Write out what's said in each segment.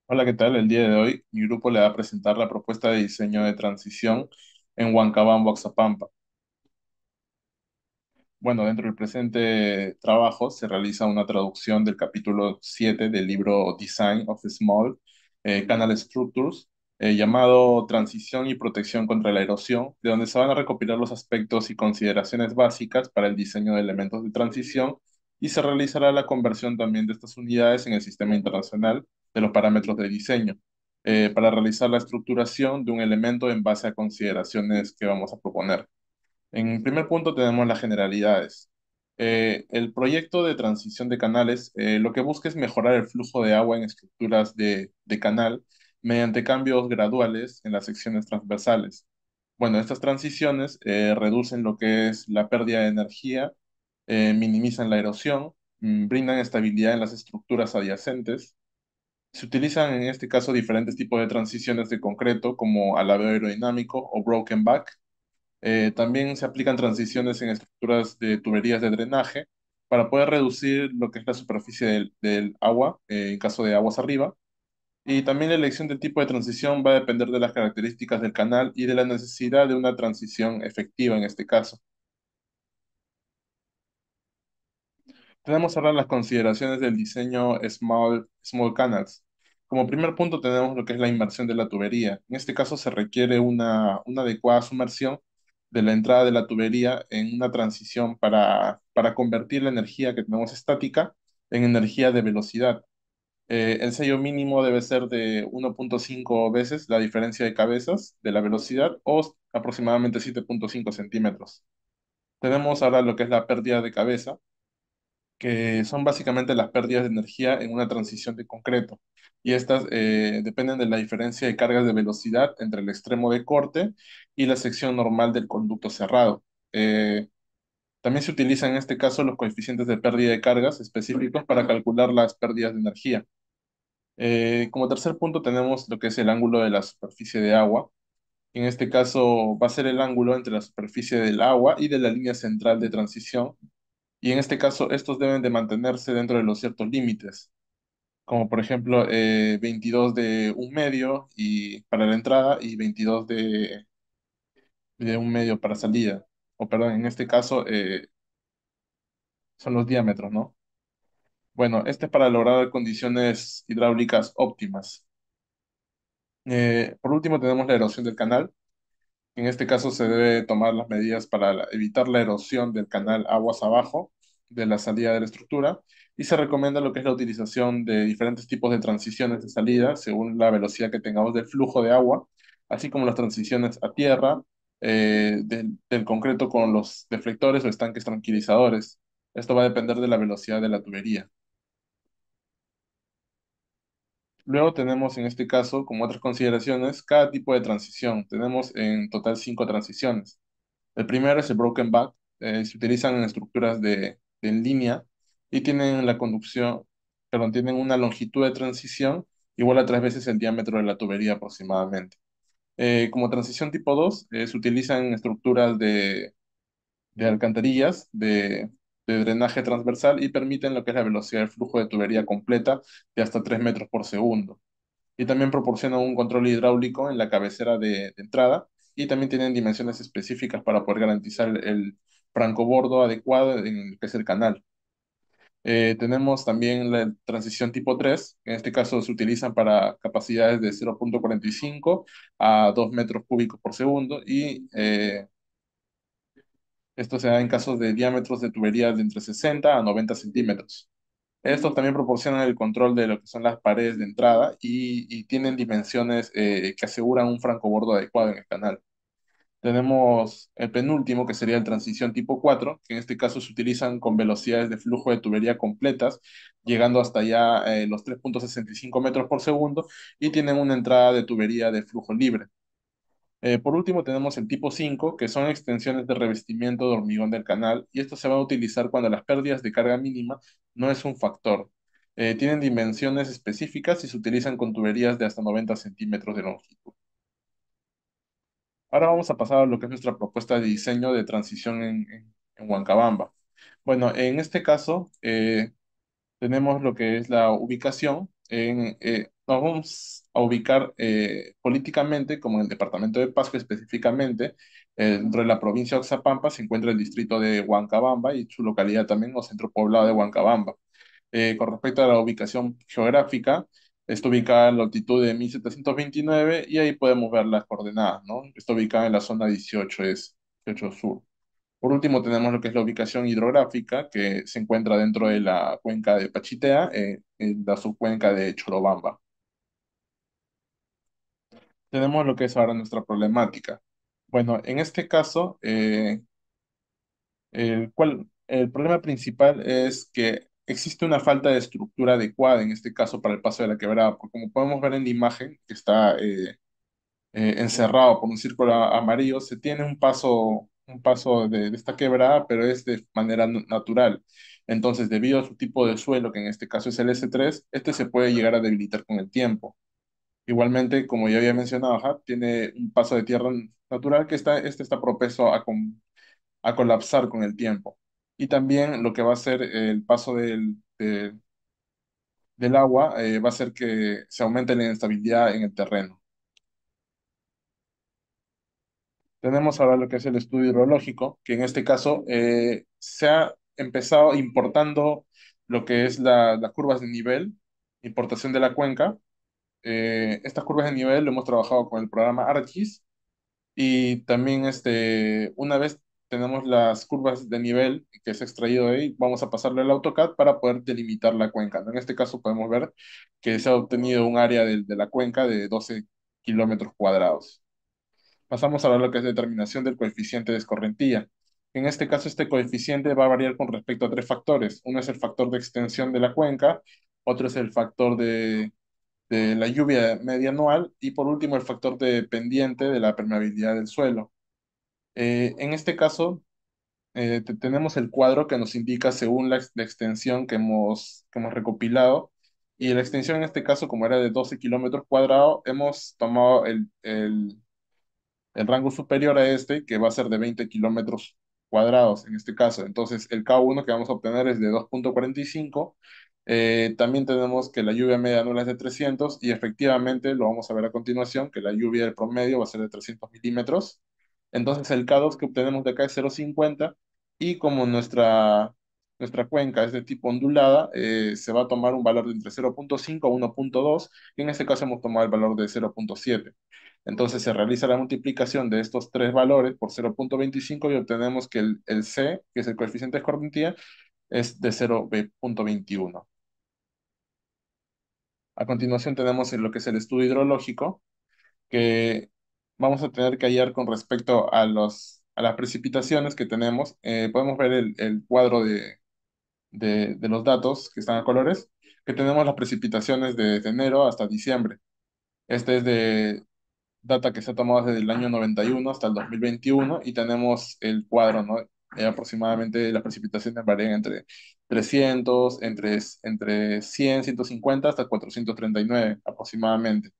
Hola, ¿qué tal? El día de hoy mi grupo le va a presentar la propuesta de diseño de transición en Huancabamba, Oxapampa. Bueno, dentro del presente trabajo se realiza una traducción del capítulo 7 del libro Design of Small Canal Structures, llamado Transición y Protección contra la Erosión, de donde se van a recopilar los aspectos y consideraciones básicas para el diseño de elementos de transición y se realizará la conversión también de estas unidades en el sistema internacional de los parámetros de diseño, para realizar la estructuración de un elemento en base a consideraciones que vamos a proponer. En primer punto tenemos las generalidades. El proyecto de transición de canales lo que busca es mejorar el flujo de agua en estructuras de canal mediante cambios graduales en las secciones transversales. Bueno, estas transiciones reducen lo que es la pérdida de energía, minimizan la erosión, brindan estabilidad en las estructuras adyacentes. Se utilizan en este caso diferentes tipos de transiciones de concreto como alabeo aerodinámico o broken back. También se aplican transiciones en estructuras de tuberías de drenaje para poder reducir lo que es la superficie del agua, en caso de aguas arriba. Y también la elección del tipo de transición va a depender de las características del canal y de la necesidad de una transición efectiva en este caso. Tenemos ahora las consideraciones del diseño Small Canals. Como primer punto tenemos lo que es la inmersión de la tubería. En este caso se requiere una adecuada sumersión de la entrada de la tubería en una transición para convertir la energía que tenemos estática en energía de velocidad. El sello mínimo debe ser de 1.5 veces la diferencia de cabezas de la velocidad o aproximadamente 7.5 centímetros. Tenemos ahora lo que es la pérdida de cabeza, que son básicamente las pérdidas de energía en una transición de concreto. Y estas dependen de la diferencia de cargas de velocidad entre el extremo de corte y la sección normal del conducto cerrado. Eh, También se utilizan en este caso los coeficientes de pérdida de cargas específicos para calcular las pérdidas de energía. Como tercer punto tenemos lo que es el ángulo de la superficie de agua. En este caso va a ser el ángulo entre la superficie del agua y de la línea central de transición, y en este caso estos deben de mantenerse dentro de los ciertos límites, como por ejemplo 22 de un medio y para la entrada y 22 de un medio para salida. O perdón, en este caso son los diámetros, ¿no? Bueno, este es para lograr condiciones hidráulicas óptimas. Por último tenemos la erosión del canal. En este caso se debe tomar las medidas para evitar la erosión del canal aguas abajo de la salida de la estructura, y se recomienda lo que es la utilización de diferentes tipos de transiciones de salida según la velocidad que tengamos del flujo de agua, así como las transiciones a tierra, del concreto con los deflectores o estanques tranquilizadores. Esto va a depender de la velocidad de la tubería. Luego tenemos en este caso, como otras consideraciones, cada tipo de transición. Tenemos en total 5 transiciones. El primero es el broken back. Se utilizan en estructuras de en línea y tienen la conducción, perdón, tienen una longitud de transición igual a 3 veces el diámetro de la tubería aproximadamente. Como transición tipo 2, se utilizan en estructuras de alcantarillas de drenaje transversal y permiten lo que es la velocidad del flujo de tubería completa de hasta 3 metros por segundo, y también proporcionan un control hidráulico en la cabecera de entrada, y también tienen dimensiones específicas para poder garantizar el francobordo adecuado en el que es el canal. Tenemos también la transición tipo 3. En este caso se utilizan para capacidades de 0.45 a 2 metros cúbicos por segundo, y esto se da en casos de diámetros de tuberías de entre 60 a 90 centímetros. Estos también proporcionan el control de lo que son las paredes de entrada y tienen dimensiones que aseguran un francobordo adecuado en el canal. Tenemos el penúltimo, que sería el transición tipo 4, que en este caso se utilizan con velocidades de flujo de tubería completas, llegando hasta ya los 3.65 metros por segundo, y tienen una entrada de tubería de flujo libre. Por último, tenemos el tipo 5, que son extensiones de revestimiento de hormigón del canal, y esto se va a utilizar cuando las pérdidas de carga mínima no es un factor. Tienen dimensiones específicas y se utilizan con tuberías de hasta 90 centímetros de longitud. Ahora vamos a pasar a lo que es nuestra propuesta de diseño de transición en Huancabamba. Bueno, en este caso tenemos lo que es la ubicación. nos vamos a ubicar políticamente, como en el departamento de Pasco específicamente, dentro de la provincia de Oxapampa se encuentra el distrito de Huancabamba y su localidad también, o centro poblado de Huancabamba. Con respecto a la ubicación geográfica, está ubicada en la altitud de 1729 y ahí podemos ver las coordenadas, ¿no? Está ubicada en la zona 18, es 18 Sur. Por último, tenemos lo que es la ubicación hidrográfica, que se encuentra dentro de la cuenca de Pachitea, en la subcuenca de Chorobamba. Tenemos lo que es ahora nuestra problemática. Bueno, en este caso, el problema principal es que existe una falta de estructura adecuada, en este caso, para el paso de la quebrada, porque como podemos ver en la imagen, que está encerrado por un círculo amarillo, se tiene un paso de esta quebrada, pero es de manera natural. Entonces, debido a su tipo de suelo, que en este caso es el S3, este se puede llegar a debilitar con el tiempo. Igualmente, como ya había mencionado, ajá, tiene un paso de tierra natural que este está propenso a colapsar con el tiempo. Y también lo que va a hacer el paso del agua va a hacer que se aumente la inestabilidad en el terreno. Tenemos ahora lo que es el estudio hidrológico, que en este caso se ha empezado importando lo que es las curvas de nivel, importación de la cuenca. Estas curvas de nivel lo hemos trabajado con el programa ArcGIS y también una vez tenemos las curvas de nivel que se ha extraído de ahí, vamos a pasarlo al AutoCAD para poder delimitar la cuenca, ¿no? En este caso podemos ver que se ha obtenido un área de la cuenca de 12 kilómetros cuadrados. Pasamos a lo que es determinación del coeficiente de escorrentía. En este caso, este coeficiente va a variar con respecto a tres factores. Uno es el factor de extensión de la cuenca, otro es el factor de la lluvia media anual y por último el factor de pendiente de la permeabilidad del suelo. En este caso, tenemos el cuadro que nos indica según la extensión que hemos recopilado. Y la extensión en este caso, como era de 12 kilómetros cuadrados, hemos tomado el rango superior a este, que va a ser de 20 kilómetros cuadrados en este caso. Entonces, el K1 que vamos a obtener es de 2,45. También tenemos que la lluvia media anual es de 300 y efectivamente, lo vamos a ver a continuación, que la lluvia del promedio va a ser de 300 milímetros. Entonces, el K2 que obtenemos de acá es 0,50 y como nuestra cuenca es de tipo ondulada, se va a tomar un valor de entre 0,5 a 1,2 y en este caso hemos tomado el valor de 0,7. Entonces se realiza la multiplicación de estos tres valores por 0,25 y obtenemos que el C, que es el coeficiente de escorrentía, es de 0,21. A continuación tenemos lo que es el estudio hidrológico, que vamos a tener que hallar con respecto a las precipitaciones que tenemos. Podemos ver el cuadro de los datos que están a colores, que tenemos las precipitaciones desde enero hasta diciembre. Este es de data que se ha tomado desde el año 91 hasta el 2021 y tenemos el cuadro, ¿no? Aproximadamente las precipitaciones varían entre 300, entre 100, 150 hasta 439 aproximadamente.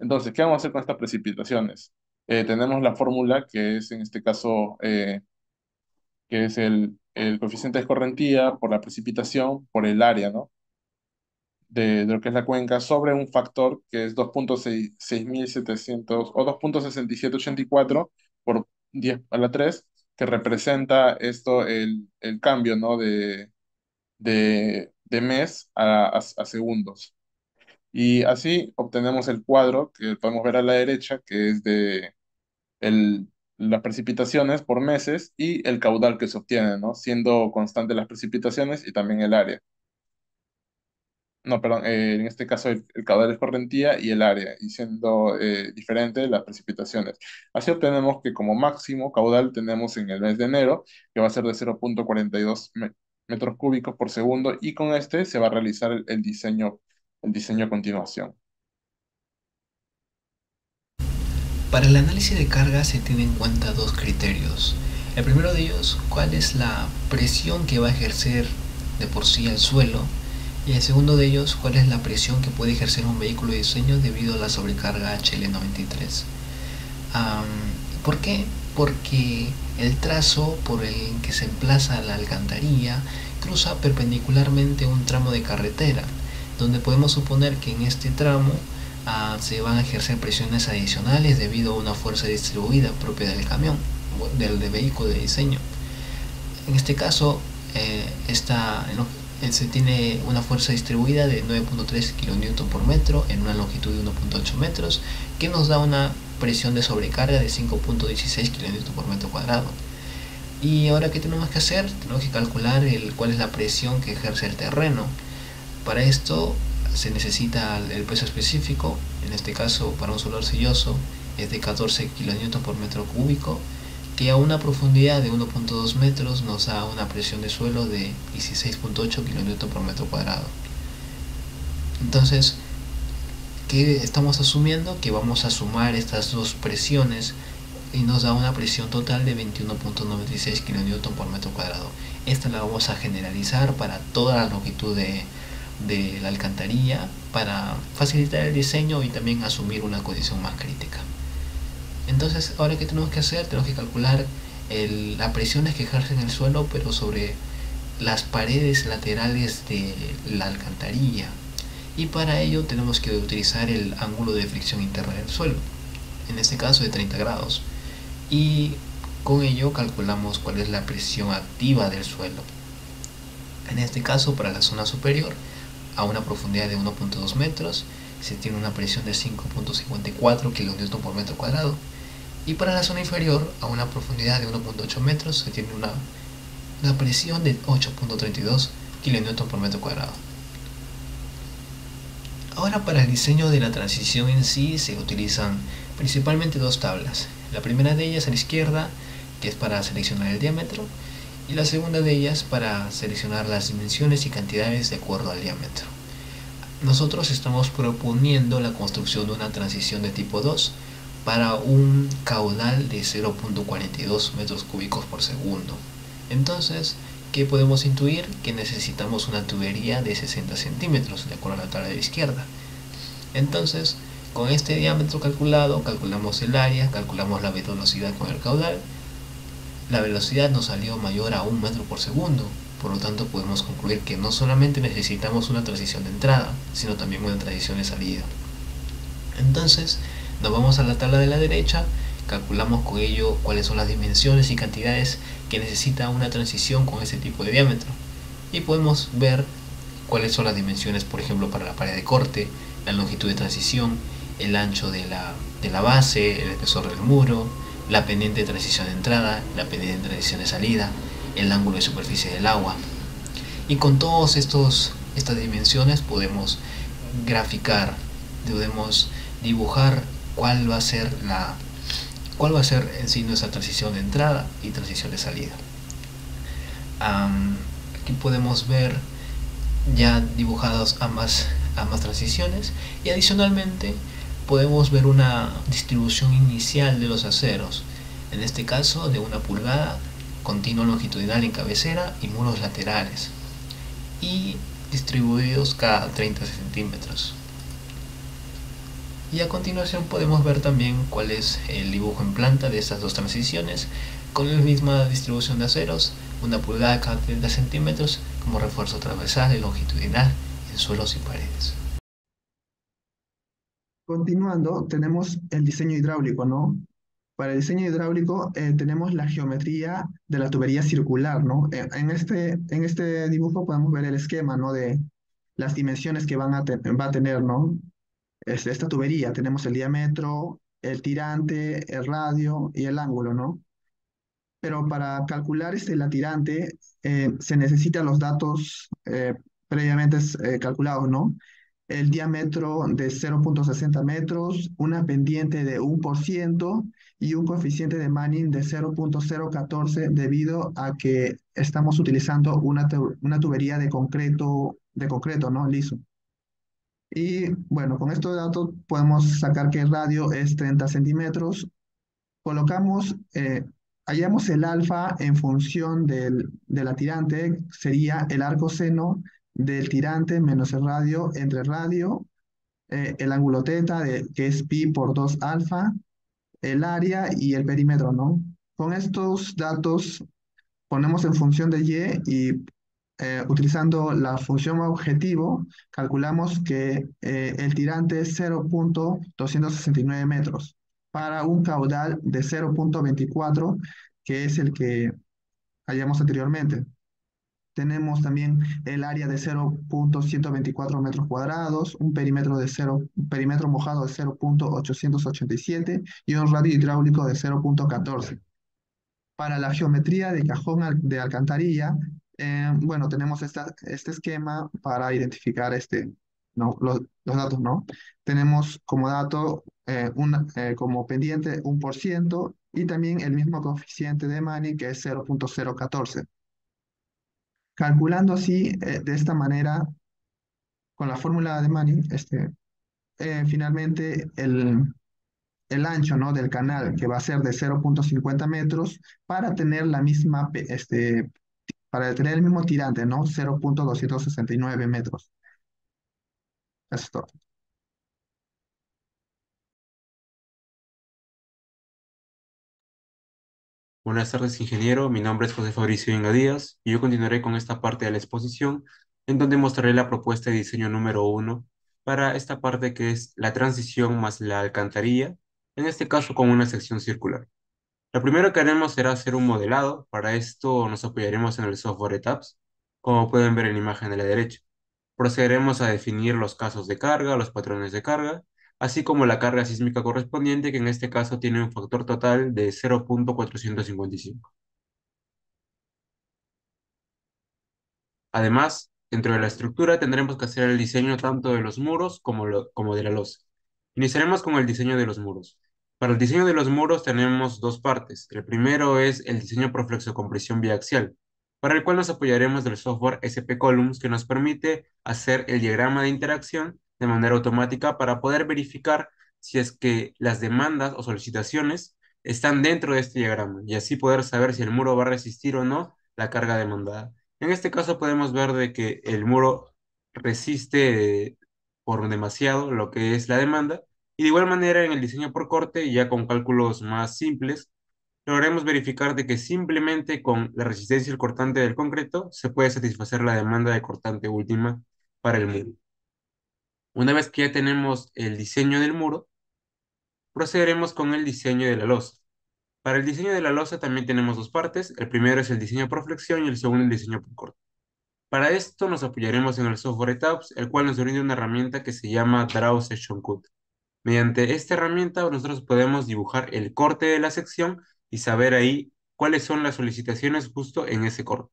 Entonces, ¿qué vamos a hacer con estas precipitaciones? Tenemos la fórmula que es en este caso, que es el coeficiente de escorrentía por la precipitación por el área, ¿no? De lo que es la cuenca sobre un factor que es 2,6700 o 2,6784 por 10 a la 3 que representa esto el cambio, ¿no? de mes a segundos. Y así obtenemos el cuadro que podemos ver a la derecha, que es de el, las precipitaciones por meses y el caudal que se obtiene, ¿no? Siendo constantes las precipitaciones y también el área. No, perdón, en este caso el caudal es correntía y el área, y siendo diferentes las precipitaciones. Así obtenemos que como máximo caudal tenemos en el mes de enero, que va a ser de 0,42 metros cúbicos por segundo, y con este se va a realizar el diseño a continuación. Para el análisis de carga se tienen en cuenta dos criterios. El primero de ellos, cuál es la presión que va a ejercer de por sí el suelo. Y el segundo de ellos, cuál es la presión que puede ejercer un vehículo de diseño debido a la sobrecarga HL93. ¿Por qué? Porque el trazo por el que se emplaza la alcantarilla cruza perpendicularmente un tramo de carretera donde podemos suponer que en este tramo se van a ejercer presiones adicionales debido a una fuerza distribuida propia del camión, del vehículo de diseño. En este caso, se tiene una fuerza distribuida de 9.3 kN por metro en una longitud de 1.8 metros, que nos da una presión de sobrecarga de 5.16 kN por metro cuadrado. Y ahora, ¿qué tenemos que hacer? Tenemos que calcular cuál es la presión que ejerce el terreno. Para esto se necesita el peso específico. En este caso, para un suelo arcilloso es de 14 kN por metro cúbico, que a una profundidad de 1.2 metros nos da una presión de suelo de 16.8 kN por metro cuadrado. Entonces, ¿qué estamos asumiendo? Que vamos a sumar estas dos presiones y nos da una presión total de 21.96 kN por metro cuadrado. Esta la vamos a generalizar para toda la longitud de la alcantarilla para facilitar el diseño y también asumir una condición más crítica. Entonces, ahora, ¿qué tenemos que hacer? Tenemos que calcular las presiones que ejercen el suelo, pero sobre las paredes laterales de la alcantarilla. Y para ello tenemos que utilizar el ángulo de fricción interna del suelo, en este caso de 30 grados. Y con ello calculamos cuál es la presión activa del suelo. En este caso, para la zona superior, a una profundidad de 1.2 metros, se tiene una presión de 5.54 kN por metro cuadrado. Y para la zona inferior, a una profundidad de 1.8 metros, se tiene una presión de 8.32 kN por metro cuadrado. Ahora, para el diseño de la transición en sí se utilizan principalmente dos tablas. La primera de ellas a la izquierda, que es para seleccionar el diámetro, y la segunda de ellas para seleccionar las dimensiones y cantidades de acuerdo al diámetro. Nosotros estamos proponiendo la construcción de una transición de tipo 2 para un caudal de 0.42 metros cúbicos por segundo. Entonces, ¿qué podemos intuir? Que necesitamos una tubería de 60 centímetros, de acuerdo a la tabla de la izquierda. Entonces, con este diámetro calculado, calculamos el área, calculamos la velocidad con el caudal. La velocidad nos salió mayor a 1 metro por segundo. Por lo tanto, podemos concluir que no solamente necesitamos una transición de entrada, sino también una transición de salida. Entonces, nos vamos a la tabla de la derecha, calculamos con ello cuáles son las dimensiones y cantidades que necesita una transición con ese tipo de diámetro. Y podemos ver cuáles son las dimensiones, por ejemplo, para la pared de corte, la longitud de transición, el ancho de la base, el espesor del muro, la pendiente de transición de entrada, la pendiente de transición de salida, el ángulo de superficie del agua. Y con todas estas dimensiones podemos graficar, podemos dibujar cuál va a ser en sí nuestra transición de entrada y transición de salida. Aquí podemos ver ya dibujadas ambas transiciones, y adicionalmente podemos ver una distribución inicial de los aceros, en este caso de 1 pulgada, continuo longitudinal en cabecera y muros laterales, y distribuidos cada 30 centímetros. Y a continuación podemos ver también cuál es el dibujo en planta de estas dos transiciones, con la misma distribución de aceros, 1 pulgada cada 30 centímetros como refuerzo transversal y longitudinal en suelos y paredes. Continuando, tenemos el diseño hidráulico, ¿no? Para el diseño hidráulico tenemos la geometría de la tubería circular, ¿no? En este dibujo podemos ver el esquema, ¿no? De las dimensiones que va a tener, ¿no? Esta tubería. Tenemos el diámetro, el tirante, el radio y el ángulo, ¿no? Pero para calcular la tirante se necesitan los datos previamente calculados, ¿no? El diámetro de 0.60 metros, una pendiente de 1% y un coeficiente de Manning de 0.014 debido a que estamos utilizando una tubería de concreto, ¿no? Liso. Y bueno, con estos datos podemos sacar que el radio es 30 centímetros. Colocamos, hallamos el alfa en función de la tirante, sería el arco seno del tirante menos el radio entre radio, el ángulo teta, que es pi por 2 alfa, el área y el perímetro, ¿no? Con estos datos ponemos en función de y utilizando la función objetivo, calculamos que el tirante es 0,269 metros para un caudal de 0,24, que es el que hallamos anteriormente. Tenemos también el área de 0,124 metros cuadrados, un perímetro mojado de 0,887 y un radio hidráulico de 0,14. Para la geometría de cajón de alcantarilla, bueno, tenemos este esquema para identificar no, los datos, ¿no? Tenemos como dato, como pendiente 1% y también el mismo coeficiente de Manning que es 0,014. Calculando así, de esta manera, con la fórmula de Manning, finalmente el ancho, ¿no?, del canal, que va a ser de 0,50 metros, para tener para tener el mismo tirante, ¿no? 0,269 metros. Eso es todo. Buenas tardes, ingeniero. Mi nombre es José Fabricio Inga Díaz y yo continuaré con esta parte de la exposición en donde mostraré la propuesta de diseño número 1 para esta parte que es la transición más la alcantarilla, en este caso con una sección circular. Lo primero que haremos será hacer un modelado. Para esto nos apoyaremos en el software ETAPS, como pueden ver en la imagen de la derecha. Procederemos a definir los casos de carga, los patrones de carga, así como la carga sísmica correspondiente, que en este caso tiene un factor total de 0,455. Además, dentro de la estructura tendremos que hacer el diseño tanto de los muros como de la losa. Iniciaremos con el diseño de los muros. Para el diseño de los muros tenemos dos partes. El primero es el diseño por flexocompresión biaxial, para el cual nos apoyaremos del software SP Columns, que nos permite hacer el diagrama de interacción de manera automática para poder verificar si es que las demandas o solicitaciones están dentro de este diagrama y así poder saber si el muro va a resistir o no la carga demandada. En este caso podemos ver de que el muro resiste por demasiado lo que es la demanda, y de igual manera en el diseño por corte, ya con cálculos más simples, lograremos verificar de que simplemente con la resistencia del cortante del concreto se puede satisfacer la demanda de cortante última para el muro. Una vez que ya tenemos el diseño del muro, procederemos con el diseño de la losa. Para el diseño de la losa también tenemos dos partes. El primero es el diseño por flexión y el segundo el diseño por corte. Para esto nos apoyaremos en el software ETAPS, el cual nos brinda una herramienta que se llama Draw Section Cut. Mediante esta herramienta nosotros podemos dibujar el corte de la sección y saber ahí cuáles son las solicitaciones justo en ese corte.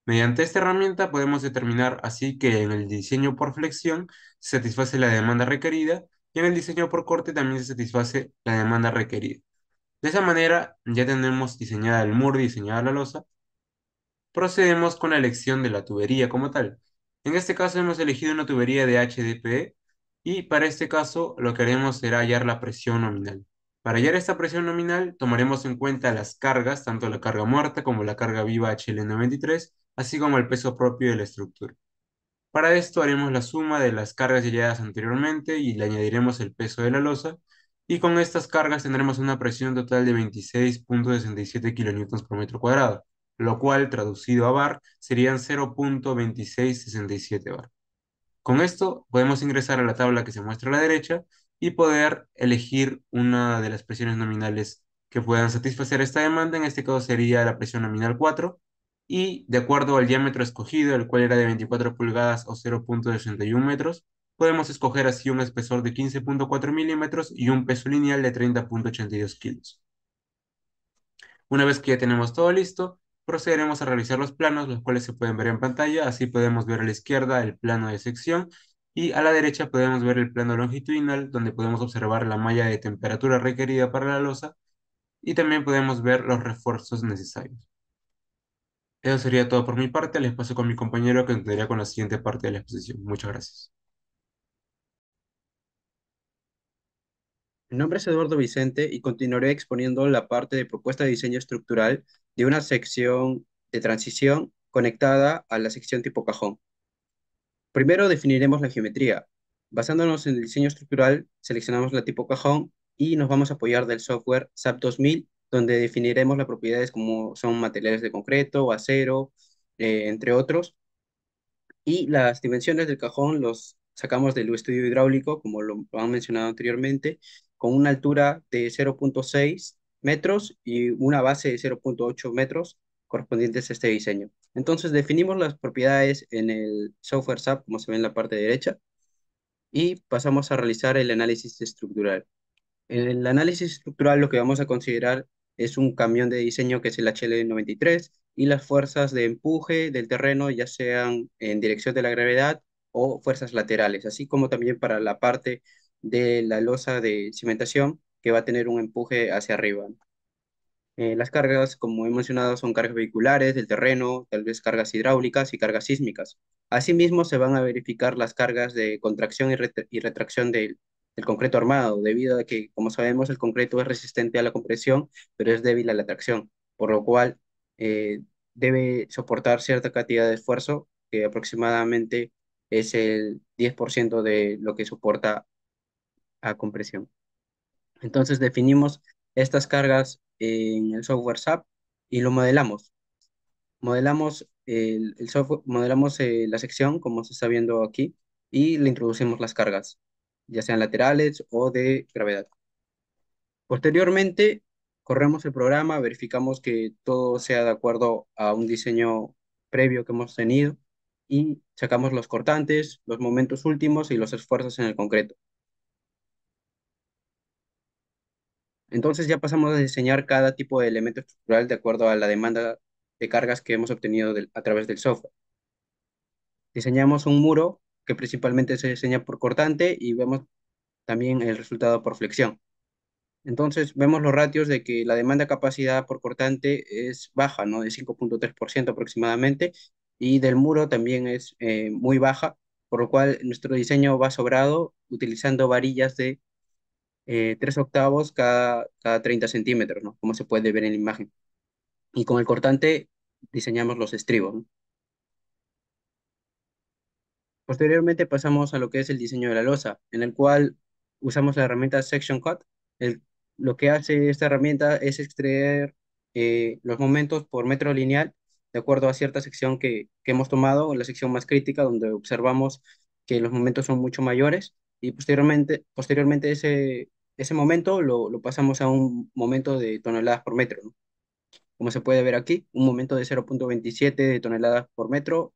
Mediante esta herramienta podemos determinar así que en el diseño por flexión se satisface la demanda requerida y en el diseño por corte también se satisface la demanda requerida. De esa manera ya tenemos diseñada el muro y diseñada la losa. Procedemos con la elección de la tubería como tal. En este caso hemos elegido una tubería de HDPE y para este caso lo que haremos será hallar la presión nominal. Para hallar esta presión nominal tomaremos en cuenta las cargas, tanto la carga muerta como la carga viva HL93, así como el peso propio de la estructura. Para esto haremos la suma de las cargas halladas anteriormente y le añadiremos el peso de la losa, y con estas cargas tendremos una presión total de 26,67 kilonewtons por metro cuadrado, lo cual traducido a bar serían 0,2667 bar. Con esto podemos ingresar a la tabla que se muestra a la derecha y poder elegir una de las presiones nominales que puedan satisfacer esta demanda. En este caso sería la presión nominal 4, y de acuerdo al diámetro escogido, el cual era de 24 pulgadas o 0,61 metros, podemos escoger así un espesor de 15,4 milímetros y un peso lineal de 30,82 kilos. Una vez que ya tenemos todo listo, procederemos a realizar los planos, los cuales se pueden ver en pantalla. Así podemos ver a la izquierda el plano de sección y a la derecha podemos ver el plano longitudinal, donde podemos observar la malla de temperatura requerida para la losa y también podemos ver los refuerzos necesarios. Eso sería todo por mi parte. Les paso con mi compañero que entraría con la siguiente parte de la exposición. Muchas gracias. Mi nombre es Eduardo Vicente y continuaré exponiendo la parte de propuesta de diseño estructural de una sección de transición conectada a la sección tipo cajón. Primero definiremos la geometría. Basándonos en el diseño estructural, seleccionamos la tipo cajón y nos vamos a apoyar del software SAP 2000, donde definiremos las propiedades como son materiales de concreto, acero, entre otros. Y las dimensiones del cajón los sacamos del estudio hidráulico, como lo han mencionado anteriormente, con una altura de 0,6 metros y una base de 0,8 metros correspondientes a este diseño. Entonces definimos las propiedades en el software SAP, como se ve en la parte derecha, y pasamos a realizar el análisis estructural. En el análisis estructural lo que vamos a considerar es un camión de diseño que es el HL93 y las fuerzas de empuje del terreno, ya sean en dirección de la gravedad o fuerzas laterales, así como también para la parte de la losa de cimentación que va a tener un empuje hacia arriba. Las cargas, como he mencionado, son cargas vehiculares del terreno, tal vez cargas hidráulicas y cargas sísmicas. Asimismo, se van a verificar las cargas de contracción y retracción del concreto armado, debido a que, como sabemos, el concreto es resistente a la compresión, pero es débil a la tracción, por lo cual eh, debe soportar cierta cantidad de esfuerzo, que aproximadamente es el 10% de lo que soporta a compresión. Entonces definimos estas cargas en el software SAP y lo modelamos. Modelamos el software, modelamos la sección, como se está viendo aquí, y le introducimos las cargas, ya sean laterales o de gravedad. Posteriormente, corremos el programa, verificamos que todo sea de acuerdo a un diseño previo que hemos tenido y sacamos los cortantes, los momentos últimos y los esfuerzos en el concreto. Entonces ya pasamos a diseñar cada tipo de elemento estructural de acuerdo a la demanda de cargas que hemos obtenido a través del software. Diseñamos un muro que principalmente se diseña por cortante y vemos también el resultado por flexión. Entonces vemos los ratios de que la demanda de capacidad por cortante es baja, ¿no? De 5,3% aproximadamente, y del muro también es muy baja, por lo cual nuestro diseño va sobrado utilizando varillas de 3 octavos cada 30 centímetros, ¿no? Como se puede ver en la imagen. Y con el cortante diseñamos los estribos, ¿no? Posteriormente pasamos a lo que es el diseño de la losa, en el cual usamos la herramienta Section Cut. El- lo que hace esta herramienta es extraer los momentos por metro lineal de acuerdo a cierta sección que hemos tomado, la sección más crítica, donde observamos que los momentos son mucho mayores y posteriormente ese momento lo pasamos a un momento de toneladas por metro, ¿no? Como se puede ver aquí, un momento de 0,27 de toneladas por metro,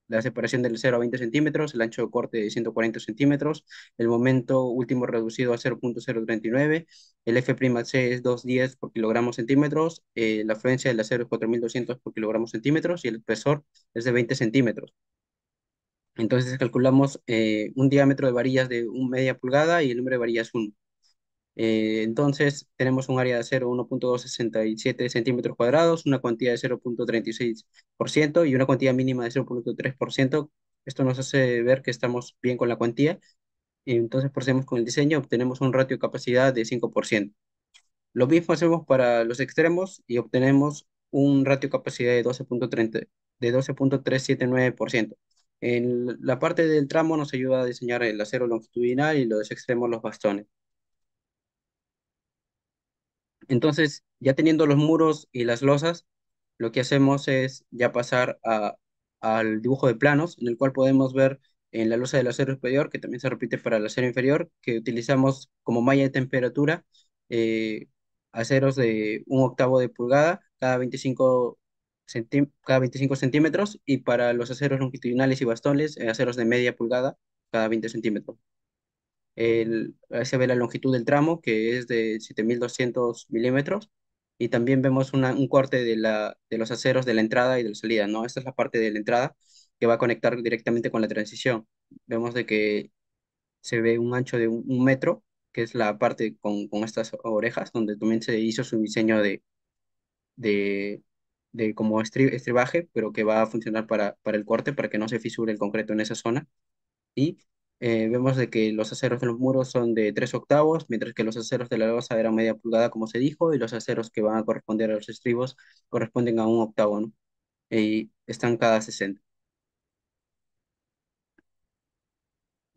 la separación del 0 a 20 centímetros, el ancho de corte de 140 centímetros, el momento último reducido a 0,039, el F'C es 210 por kilogramo centímetros, la afluencia del acero es 4200 por kilogramo centímetros y el espesor es de 20 centímetros. Entonces calculamos un diámetro de varillas de 1 media pulgada y el número de varillas 1. Entonces tenemos un área de acero 1,267 centímetros cuadrados, una cuantía de 0,36% y una cuantía mínima de 0,3%. Esto nos hace ver que estamos bien con la cuantía. Y entonces procedemos con el diseño, obtenemos un ratio de capacidad de 5%. Lo mismo hacemos para los extremos y obtenemos un ratio de capacidad de 12,379%. En la parte del tramo nos ayuda a diseñar el acero longitudinal y los extremos los bastones. Entonces, ya teniendo los muros y las losas, lo que hacemos es ya pasar al dibujo de planos, en el cual podemos ver en la losa del acero superior, que también se repite para el acero inferior, que utilizamos como malla de temperatura eh, aceros de 1 octavo de pulgada cada 25 centímetros, y para los aceros longitudinales y bastones, aceros de media pulgada cada 20 centímetros. Ahí se ve la longitud del tramo, que es de 7200 milímetros, y también vemos un corte de los aceros de la entrada y de la salida, ¿no? Esta es la parte de la entrada que va a conectar directamente con la transición. Vemos de que se ve un ancho de 1 metro, que es la parte con estas orejas, donde también se hizo su diseño de, de como estribaje, pero que va a funcionar para el corte, para que no se fisure el concreto en esa zona. Y vemos de que los aceros de los muros son de 3 octavos, mientras que los aceros de la losa eran media pulgada, como se dijo, y los aceros que van a corresponder a los estribos corresponden a 1 octavo, ¿no? Y están cada 60.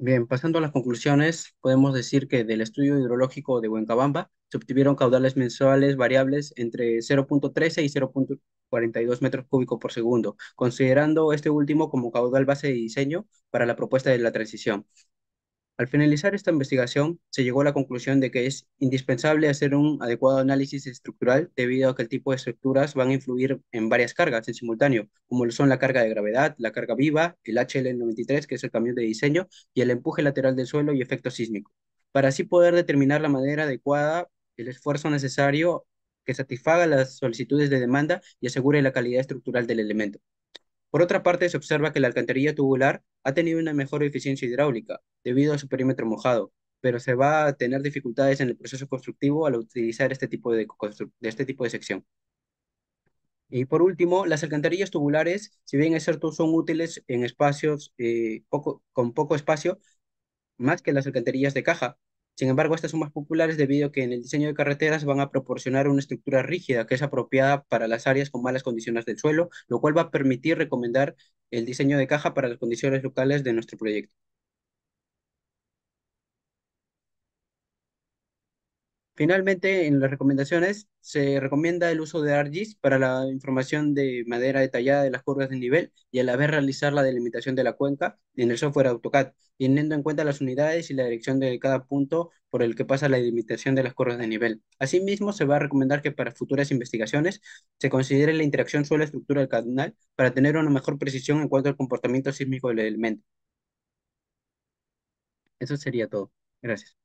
Bien, pasando a las conclusiones, podemos decir que del estudio hidrológico de Huencabamba se obtuvieron caudales mensuales variables entre 0,13 y 0,42 metros cúbicos por segundo, considerando este último como caudal base de diseño para la propuesta de la transición. Al finalizar esta investigación, se llegó a la conclusión de que es indispensable hacer un adecuado análisis estructural debido a que el tipo de estructuras van a influir en varias cargas en simultáneo, como lo son la carga de gravedad, la carga viva, el HL93, que es el camión de diseño, y el empuje lateral del suelo y efecto sísmico, para así poder determinar la manera adecuada, el esfuerzo necesario que satisfaga las solicitudes de demanda y asegure la calidad estructural del elemento. Por otra parte, se observa que la alcantarilla tubular ha tenido una mejor eficiencia hidráulica debido a su perímetro mojado, pero se va a tener dificultades en el proceso constructivo al utilizar este tipo de sección. Y por último, las alcantarillas tubulares, si bien es cierto, son útiles en espacios con poco espacio, más que las alcantarillas de caja. Sin embargo, estas son más populares debido a que en el diseño de carreteras van a proporcionar una estructura rígida que es apropiada para las áreas con malas condiciones del suelo, lo cual va a permitir recomendar el diseño de caja para las condiciones locales de nuestro proyecto. Finalmente, en las recomendaciones se recomienda el uso de ArcGIS para la información de manera detallada de las curvas de nivel y a la vez realizar la delimitación de la cuenca en el software AutoCAD, teniendo en cuenta las unidades y la dirección de cada punto por el que pasa la delimitación de las curvas de nivel. Asimismo, se va a recomendar que para futuras investigaciones se considere la interacción suelo-estructura del canal para tener una mejor precisión en cuanto al comportamiento sísmico del elemento. Eso sería todo. Gracias.